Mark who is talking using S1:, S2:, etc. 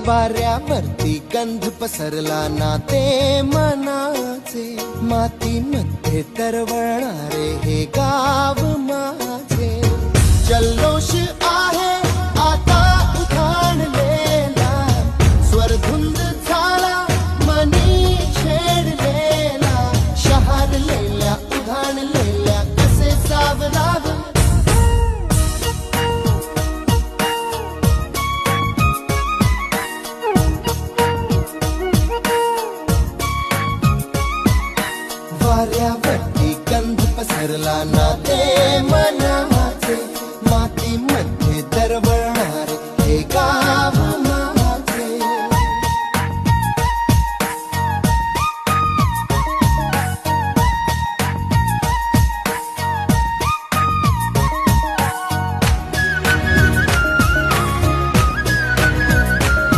S1: वाऱ्यावरती गंध पसरला ना ते मनाचे, मातीमध्ये तरवळणारे हे गाव माझे. जल्लोष